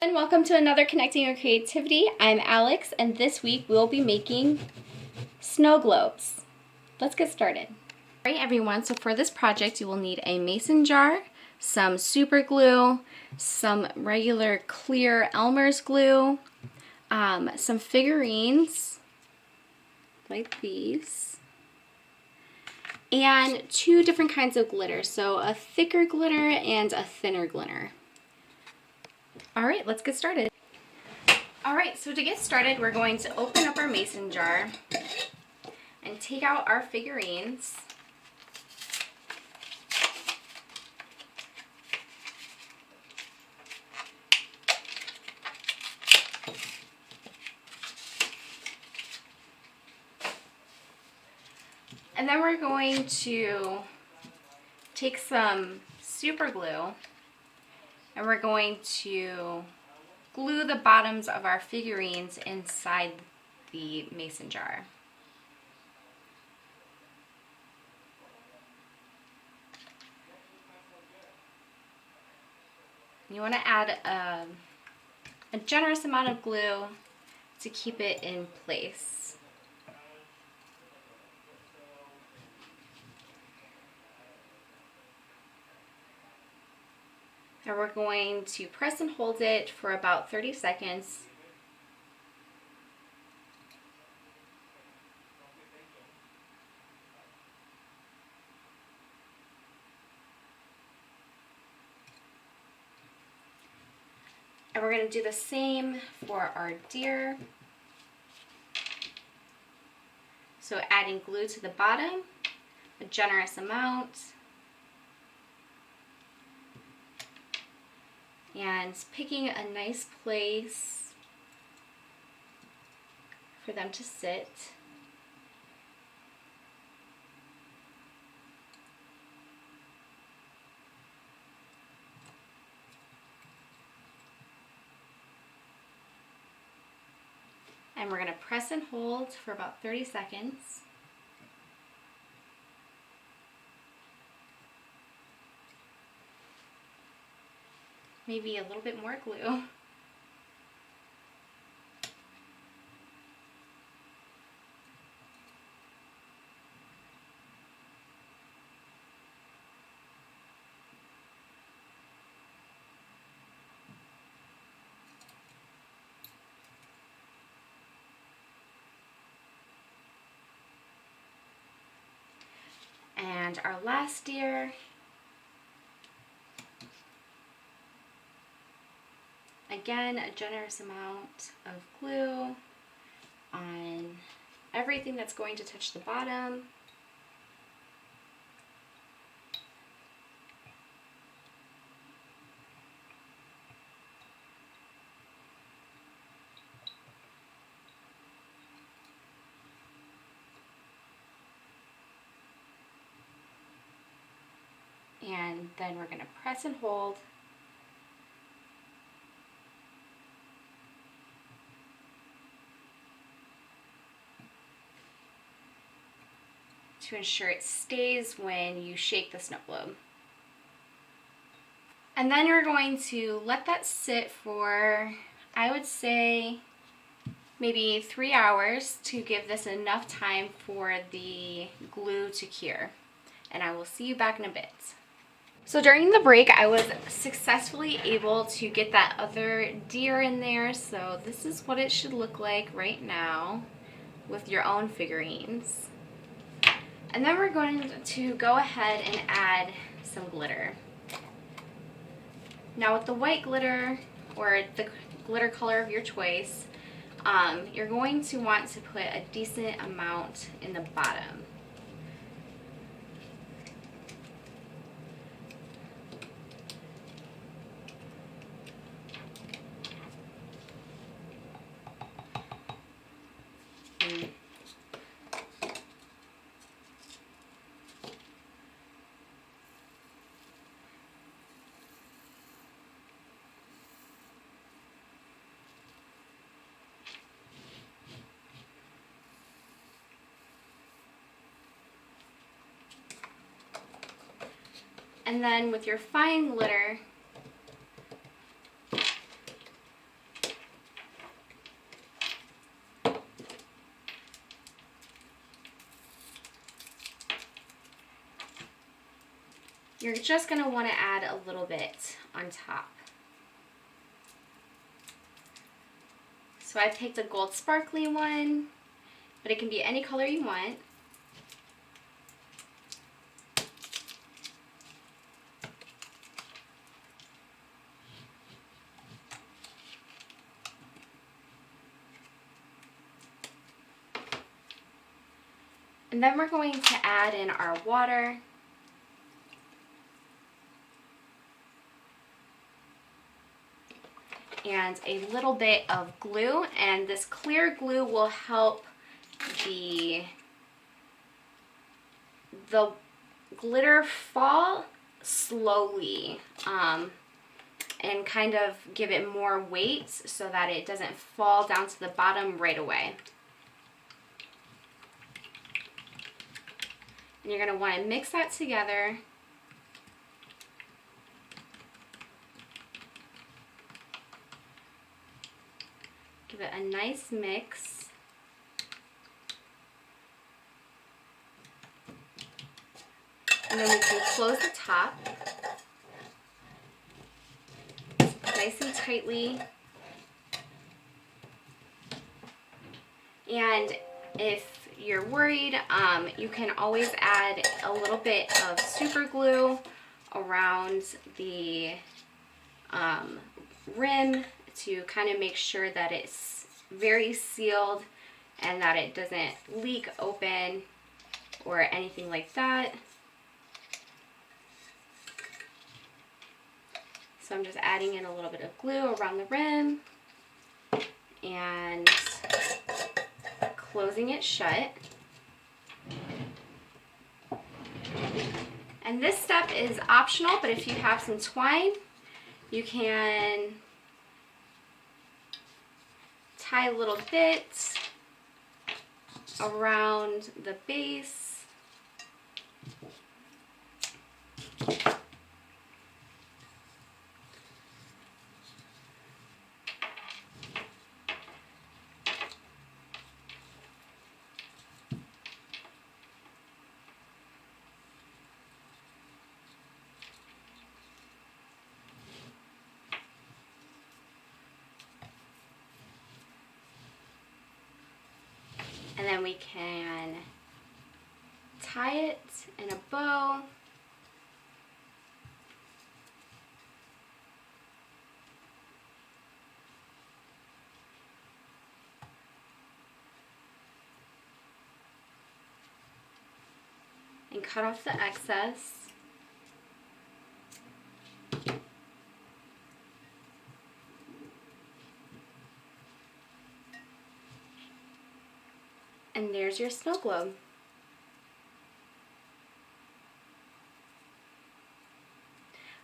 And welcome to another Connecting Your Creativity. I'm Alex, and this week we'll be making snow globes. Let's get started. All right, everyone, so for this project you will need a mason jar, some super glue, some regular clear Elmer's glue, some figurines like these, and two different kinds of glitter, so a thicker glitter and a thinner glitter. All right, let's get started. All right, so to get started, we're going to open up our mason jar and take out our figurines. And then we're going to take some super glue and we're going to glue the bottoms of our figurines inside the mason jar. You want to add a generous amount of glue to keep it in place. And we're going to press and hold it for about 30 seconds. And we're going to do the same for our deer. So adding glue to the bottom, a generous amount, and picking a nice place for them to sit. And we're going to press and hold for about 30 seconds. Maybe a little bit more glue. And our last deer. Again, a generous amount of glue on everything that's going to touch the bottom. And then we're going to press and hold. To ensure it stays when you shake the snow globe. And then you're going to let that sit for, I would say, maybe 3 hours to give this enough time for the glue to cure. And I will see you back in a bit. So during the break, I was successfully able to get that other deer in there. So this is what it should look like right now with your own figurines. And then we're going to go ahead and add some glitter. Now with the white glitter or the glitter color of your choice, you're going to want to put a decent amount in the bottom. And then with your fine glitter, You're just going to want to add a little bit on top. So I picked a gold sparkly one, but it can be any color you want. And then we're going to add in our water. And a little bit of glue, and this clear glue will help the glitter fall slowly and kind of give it more weight so that it doesn't fall down to the bottom right away. And you're going to want to mix that together. Give it a nice mix. And then we can close the top nice and tightly. And if you're worried, you can always add a little bit of super glue around the rim to kind of make sure that it's very sealed and that it doesn't leak open or anything like that. So I'm just adding in a little bit of glue around the rim and closing it shut. And this step is optional, but if you have some twine, you can tie a little bit around the base. And then we can tie it in a bow. And cut off the excess. And there's your snow globe.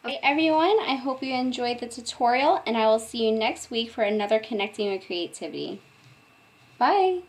Okay everyone, I hope you enjoyed the tutorial, and I will see you next week for another Connecting with Creativity. Bye!